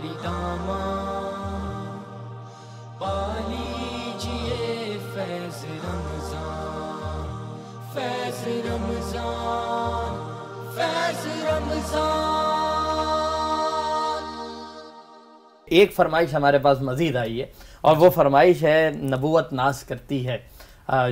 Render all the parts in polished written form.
علی داماں پا لیجئے فیض رمضان، فیض رمضان، فیض رمضان۔ ایک فرمائش ہمارے پاس مزید آئی ہے، اور وہ فرمائش ہے نبوت ناز کرتی ہے،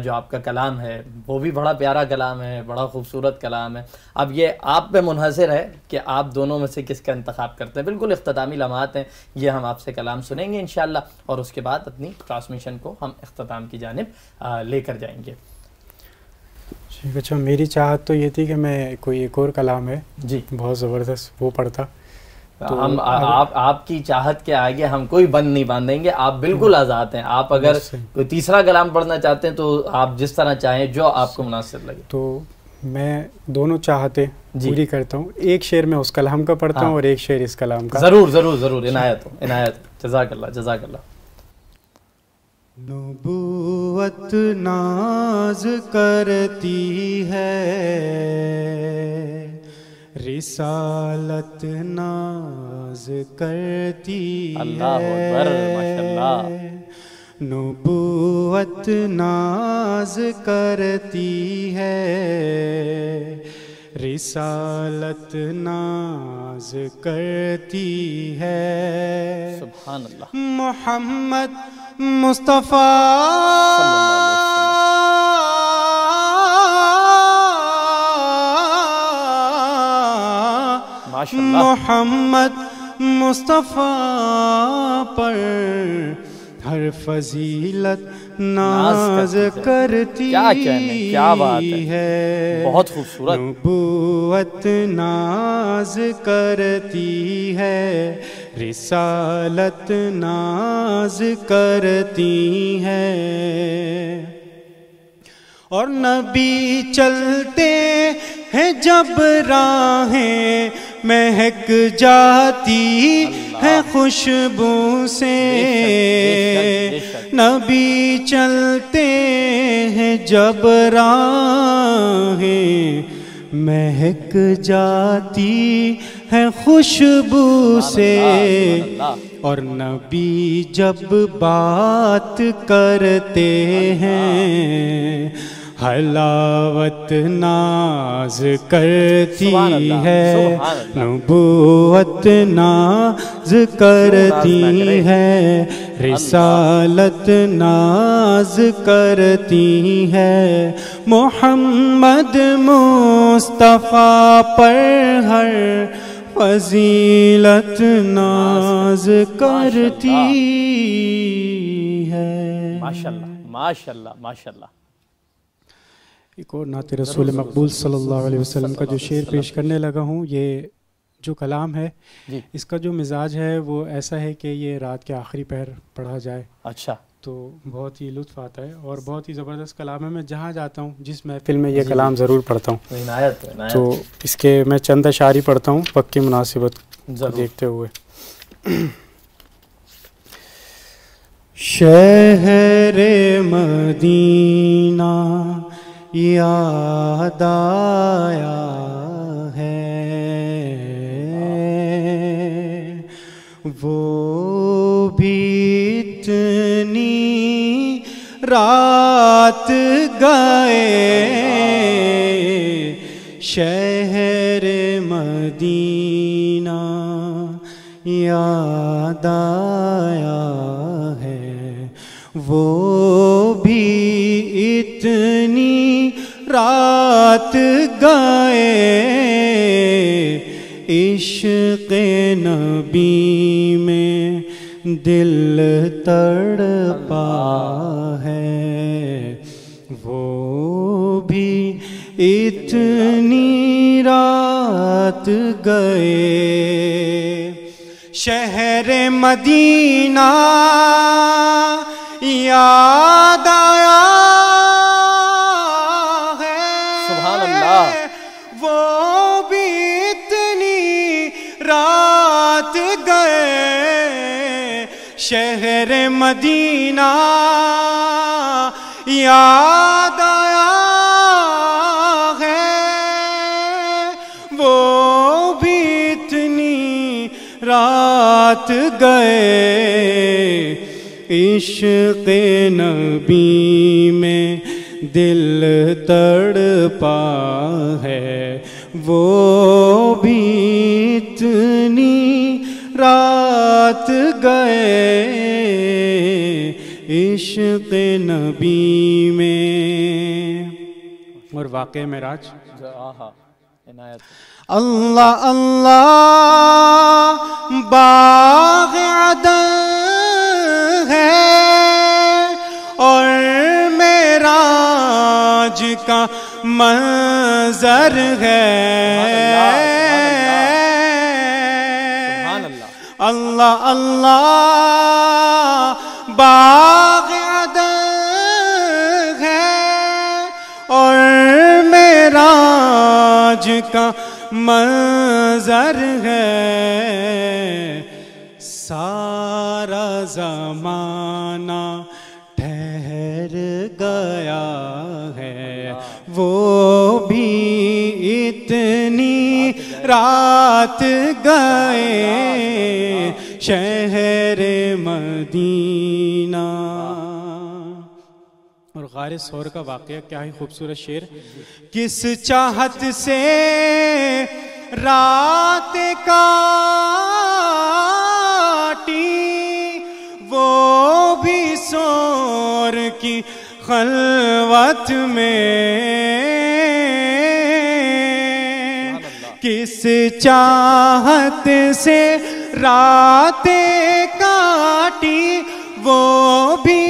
جو آپ کا کلام ہے وہ بھی بڑا پیارا کلام ہے، بڑا خوبصورت کلام ہے۔ اب یہ آپ پہ منحصر ہے کہ آپ دونوں میں سے کس کا انتخاب کرتے ہیں۔ بالکل اختتامی لمحات ہیں، یہ ہم آپ سے کلام سنیں گے انشاءاللہ، اور اس کے بعد اپنی ٹرانسمیشن کو ہم اختتام کی جانب لے کر جائیں گے۔ اچھا، میری چاہت تو یہ تھی کہ میں کوئی ایک اور کلام ہے جی، بہت زبردست وہ پڑھتا۔ ہم آپ کی چاہت کے آگے ہم کوئی بند نہیں باندھیں گے، آپ بالکل آزاد ہیں۔ آپ اگر کوئی تیسرا کلام پڑھنا چاہتے ہیں تو آپ جس طرح چاہیں، جو آپ کو مناسب لگے۔ تو میں دونوں چاہتیں پوری کرتا ہوں، ایک شعر میں اس کلام کا پڑھتا ہوں اور ایک شعر اس کلام کا۔ ضرور ضرور ضرور، عنایت ہو عنایت ہو، جزاک اللہ جزاک اللہ۔ نبوت ناز کرتی ہے، رسالت ناز کرتی ہے، اللہ اکبر، ماشاءاللہ۔ نبوت ناز کرتی ہے، رسالت ناز کرتی ہے، سبحان اللہ۔ محمد مصطفیٰ محمد مصطفیٰ پر ہر فضیلت ناز کرتی ہے، بہت خوبصورت۔ نبوت ناز کرتی ہے، رسالت ناز کرتی ہے، اور نبی چلتے ہیں جب راہیں مہک جاتی ہے خوشبو سے، نبی چلتے ہیں جب راہیں مہک جاتی ہے خوشبو سے، اور نبی جب بات کرتے ہیں حلاوت ناز کرتی ہے، نبوت ناز کرتی ہے، رسالت ناز کرتی ہے، محمد مصطفیٰ پر ہر فضیلت ناز کرتی ہے۔ ماشاءاللہ ماشاءاللہ ماشاءاللہ۔ ایک اور نعت رسول مقبول صلی اللہ علیہ وسلم کا جو شعر پیش کرنے لگا ہوں، یہ جو کلام ہے اس کا جو مزاج ہے وہ ایسا ہے کہ یہ رات کے آخری پہر پڑھا جائے، اچھا، تو بہت ہی لطف آتا ہے اور بہت ہی زبردست کلام ہے۔ میں جہاں جاتا ہوں جس محفل میں یہ کلام ضرور پڑھتا ہوں، تو اس کے میں چند اشعاری پڑھتا ہوں وقت کی مناسبت دیکھتے ہوئے۔ شہر مدینہ یاد آیا ہے، وہ بھی اتنی رات گئے، شہر مدینہ یاد آیا ہے، وہ بھی اتنی رات گئے، عشق نبی میں دل تڑپا ہے، وہ بھی اتنی رات گئے، شہر مدینہ یاد آیا ہے، سبحان اللہ، وہ بھی اتنی رات گئے، شہر مدینہ یاد آیا ہے، وہ بھی اتنی رات رات گئے، عشق نبی میں دل تڑپا ہے، وہ بھی اتنی رات گئے عشق نبی میں۔ اور واقع معراج، اللہ اللہ باغ عدن ہے اور معراج کا منظر ہے، اللہ اللہ باغ عدن ہے اور معراج کا منظر ہے، سارا زمانہ ٹھہر گیا ہے، وہ بھی اتنی رات گئے شہر مدینہ۔ اور غار ثور کا واقعہ کیا ہی خوبصورت شعر، کس چاہت سے رات کاٹی وہ بھی ثور کی خلوت میں، کس چاہت سے رات کاٹی وہ بھی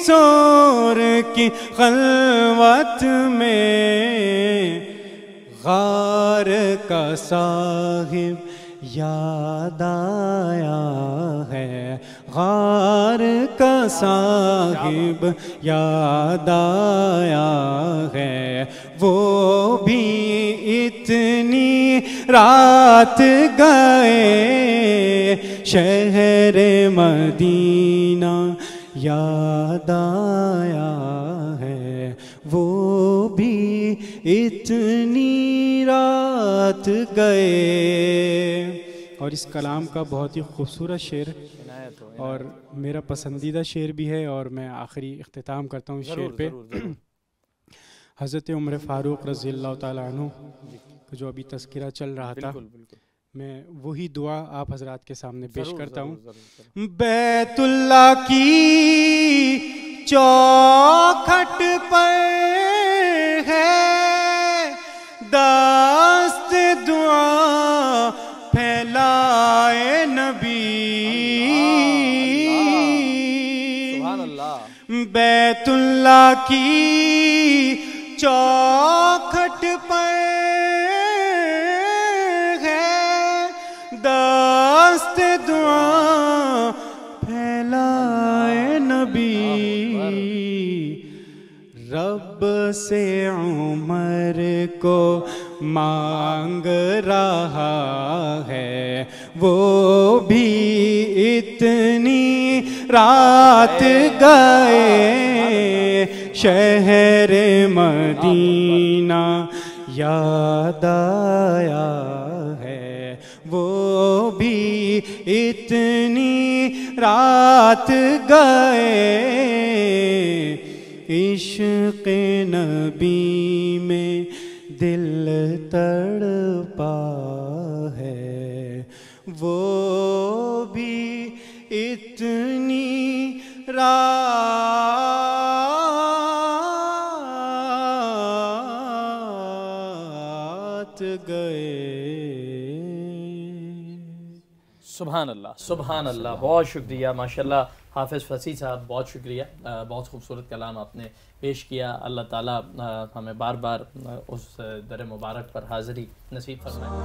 ثور کی خلوت میں، غار کا صاحب یاد آیا ہے، غار کا صاحب یاد آیا ہے، وہ بھی اتنی رات گئے شہر مدینہ یاد آیا ہے، وہ بھی اتنی رات گئے۔ اور اس کلام کا بہت ہی خوبصورت شعر اور میرا پسندیدہ شعر بھی ہے، اور میں آخری اختتام کرتا ہوں اس شعر پہ۔ حضرت عمر فاروق رضی اللہ تعالیٰ عنہ کا جو ابھی تذکرہ چل رہا تھا، میں وہی دعا آپ حضرات کے سامنے پیش کرتا ہوں۔ بیت اللہ کی چوکھٹ پر ہے دست دعا پھیلائے نبی، بیت اللہ کی چوکھٹ پر دست دعا پھیلائے نبی، رب سے عمر کو مانگ رہا ہے، وہ بھی اتنی رات گئے شہر مدینہ یاد آیا ہے، وہ بھی اتنی رات گئے عشق نبی میں دل تڑپا ہے، وہ بھی اتنی رات گئے۔ سبحان اللہ، سبحان اللہ، بہت شکریہ، ماشاءاللہ حافظ فصیح صاحب، بہت شکریہ، بہت خوبصورت کلام آپ نے پیش کیا۔ اللہ تعالیٰ ہمیں بار بار اس در مبارک پر حاضری نصیب فرمائے۔